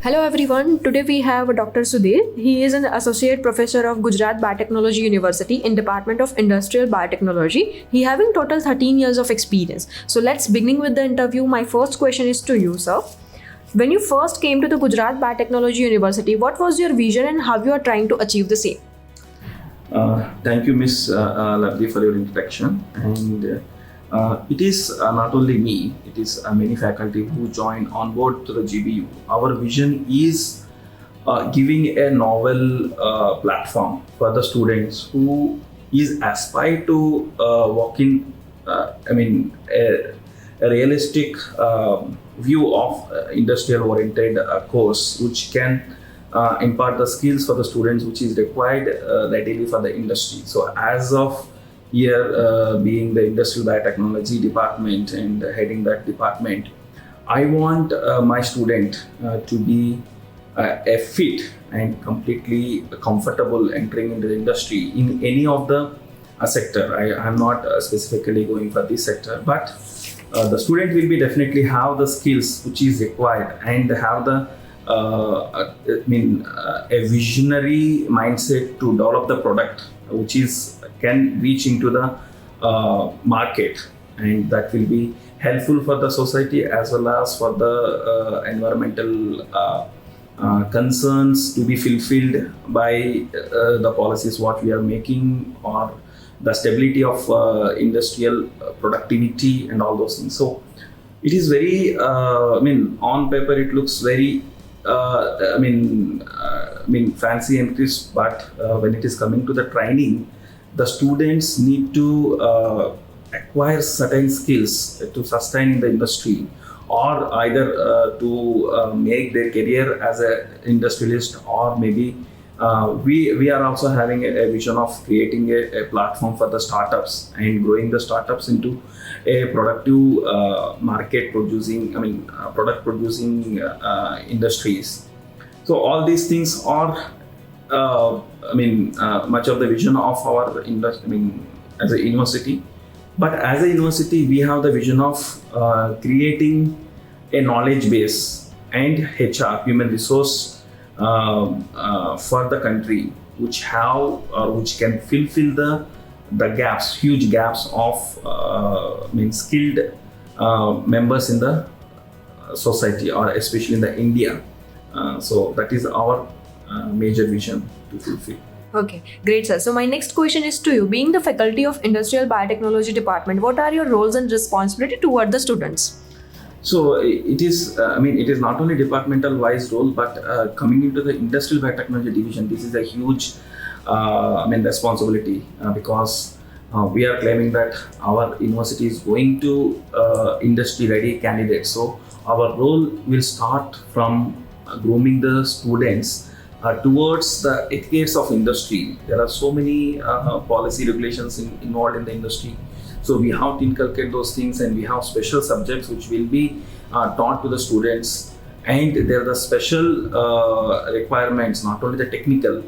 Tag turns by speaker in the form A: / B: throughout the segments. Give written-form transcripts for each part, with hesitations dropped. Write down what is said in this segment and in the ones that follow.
A: Hello everyone. Today we have Dr. Sudheer. He is an associate professor of Gujarat Biotechnology University in Department of Industrial Biotechnology. He having total 13 years of experience. So let's begin with the interview. My first question is to you, sir. When you first came to the Gujarat Biotechnology University, what was your vision and how you are trying to achieve the same?
B: Thank you, Miss Lavdi, for your introduction. And it is not only me; it is many faculty who join on board to the GBU. Our vision is giving a novel platform for the students who is aspire to walk in. A realistic view of industrial-oriented course, which can impart the skills for the students which is required readily for the industry. So as of here, being the industrial biotechnology department and heading that department, I want my student to be a fit and completely comfortable entering into the industry in any of the sector. I am not specifically going for this sector, but the student will be definitely have the skills which is required and have the a visionary mindset to develop the product which is can reach into the market, and that will be helpful for the society as well as for the environmental concerns to be fulfilled by the policies what we are making, or the stability of industrial productivity and all those things. So it is very on paper it looks very fancy and crisp, but when it is coming to the training, the students need to acquire certain skills to sustain in the industry, or either to make their career as an industrialist, or maybe we are also having a vision of creating a platform for the startups and growing the startups into a productive product producing industries. So all these things are much of the vision of our industry, as a university. But as a university, we have the vision of creating a knowledge base and HR, human resource, for the country, which can fulfill the gaps, huge gaps of skilled members in the society, or especially in the India. So that is our major vision to fulfill.
A: Okay, great, sir. So my next question is to you. Being the faculty of Industrial Biotechnology Department, what are your roles and responsibility toward the students?
B: So it is, it is not only departmental wise role, but coming into the industrial biotechnology division, this is a huge, responsibility, because we are claiming that our university is going to industry-ready candidates. So our role will start from grooming the students towards the etiquettes of industry. There are so many policy regulations involved in the industry. So we have to inculcate those things, and we have special subjects which will be taught to the students. And there are the special requirements, not only the technical,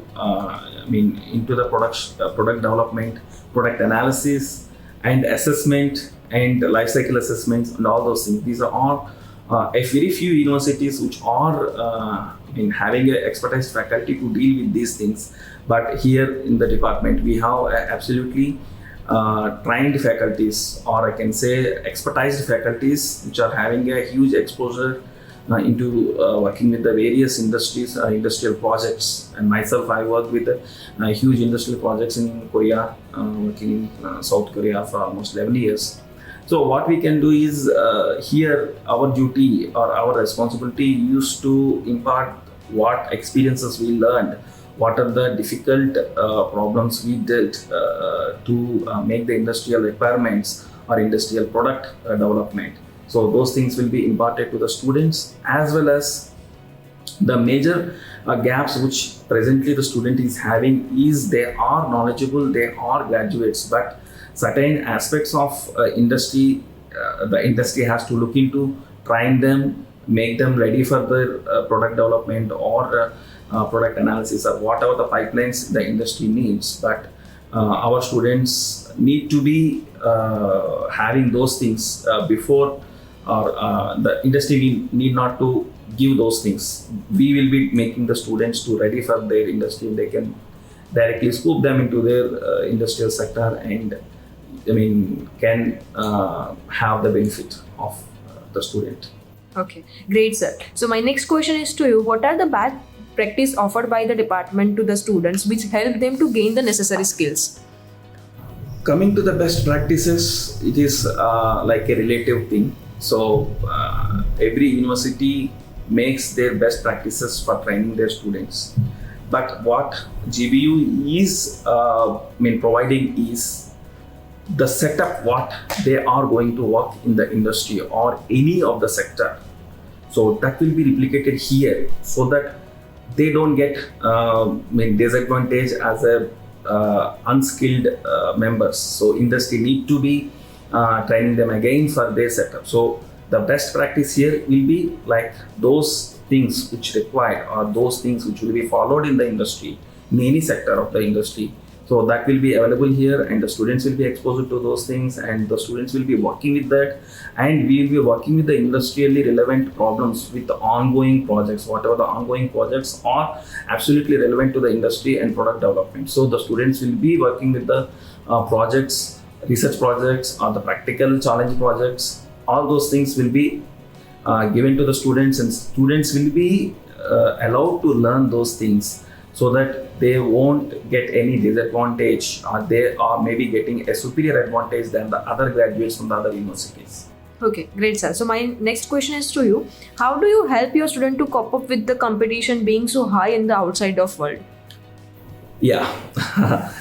B: into the product development, product analysis, and assessment, and life cycle assessments, and all those things. These are all a very few universities which are having an expertise faculty to deal with these things. But here in the department, we have absolutely trained faculties, or I can say expertised faculties, which are having a huge exposure into working with the various industries, industrial projects. And myself, I work with huge industrial projects in Korea, working in South Korea for almost 11 years. So what we can do is here our duty or our responsibility used to impart what experiences we learned, what are the difficult problems we dealt to make the industrial requirements or industrial product development. So those things will be imparted to the students, as well as the major gaps which presently the student is having is they are knowledgeable, they are graduates, but certain aspects of industry, the industry has to look into, train them, make them ready for the product development or product analysis, or whatever the pipelines the industry needs. But our students need to be having those things before, or the industry need not to give those things. We will be making the students to ready for their industry. They can directly scoop them into their industrial sector, and can have the benefit of the student.
A: Okay, great, sir. So my next question is to you: what are the bad practice offered by the department to the students which help them to gain the necessary skills?
B: Coming to the best practices, it is like a relative thing. So every university makes their best practices for training their students. But what GBU is providing is the setup what they are going to work in the industry or any of the sector. So that will be replicated here, so that they don't get disadvantage as a unskilled members. So industry need to be training them again for their setup. So the best practice here will be like those things which required, or those things which will be followed in the industry, in any sector of the industry. So that will be available here, and the students will be exposed to those things, and the students will be working with that, and we will be working with the industrially relevant problems with the ongoing projects, whatever the ongoing projects are absolutely relevant to the industry and product development. So the students will be working with the projects, research projects, or the practical challenge projects. All those things will be given to the students, and students will be allowed to learn those things, so that they won't get any disadvantage, or they are maybe getting a superior advantage than the other graduates from the other universities.
A: Okay, great, sir. So my next question is to you: how do you help your student to cope up with the competition being so high in the outside of world?
B: Yeah,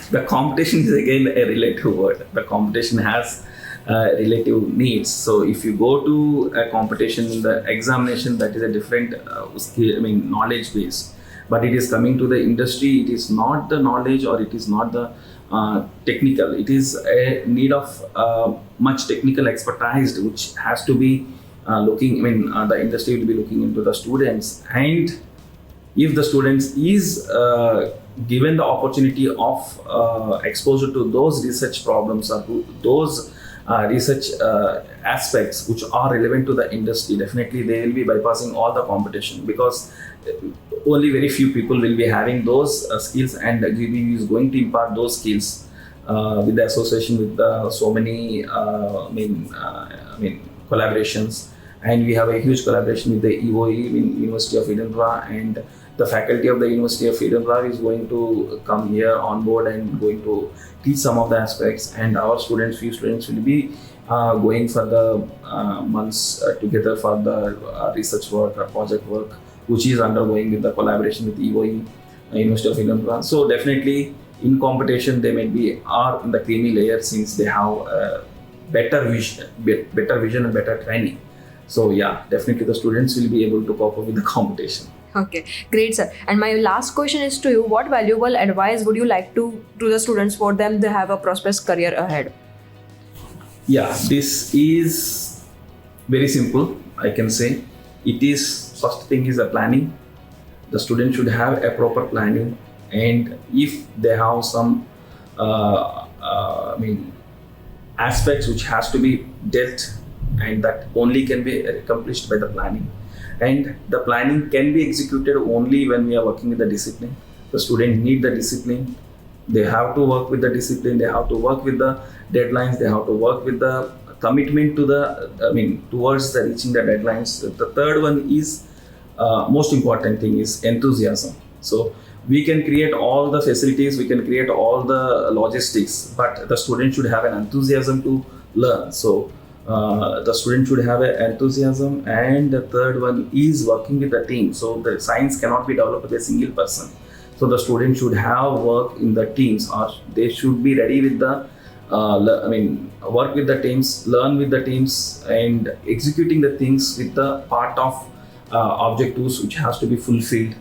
B: the competition is again a relative word. The competition has relative needs. So if you go to a competition, the examination, that is a different skill, knowledge base. But it is coming to the industry, it is not the knowledge, or it is not the technical. It is a need of much technical expertise, which has to be the industry will be looking into the students. And if the students is given the opportunity of exposure to those research problems, or to those research aspects which are relevant to the industry, definitely they will be bypassing all the competition, because only very few people will be having those skills, and GBU is going to impart those skills with the association with so many collaborations. And we have a huge collaboration with the EOE, University of Edinburgh, and the faculty of the University of Edinburgh is going to come here on board and going to teach some of the aspects, and our students, few students will be going for the months together for the research work or project work, which is undergoing with the collaboration with EOE, University of Edinburgh. So definitely in competition they may be are in the creamy layer, since they have better vision and better training. So yeah, definitely the students will be able to cope up with the competition.
A: Okay, great, sir. And my last question is to you: what valuable advice would you like to the students for them to have a prosperous career ahead?
B: Yeah, this is very simple, I can say. It is, first thing is a planning. The student should have a proper planning, and if they have some aspects which has to be dealt, and that only can be accomplished by the planning. And the planning can be executed only when we are working with the discipline. The student need the discipline. They have to work with the discipline. They have to work with the deadlines. They have to work with the commitment to the, towards the reaching the deadlines. The third one is most important thing is enthusiasm. So we can create all the facilities, we can create all the logistics, but the student should have an enthusiasm to learn. So the student should have an enthusiasm, and the third one is working with the team. So the science cannot be developed by a single person. So the student should have work in the teams, or they should be ready with the work with the teams, learn with the teams, and executing the things with the part of objectives which has to be fulfilled.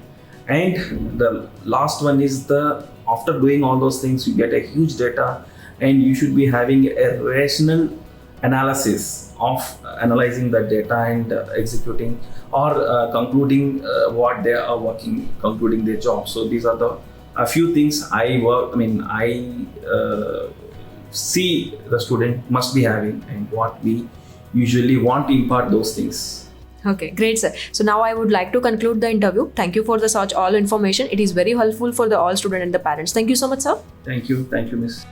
B: And the last one is after doing all those things, you get a huge data, and you should be having a rational analysis of analyzing the data and executing or concluding what they are working, concluding their job. So these are a few things I see the student must be having, and what we usually want to impart those things.
A: Okay, great, sir. So now I would like to conclude the interview. Thank you for the such all information. It is very helpful for the all student and the parents. Thank you so much, sir.
B: Thank you, miss.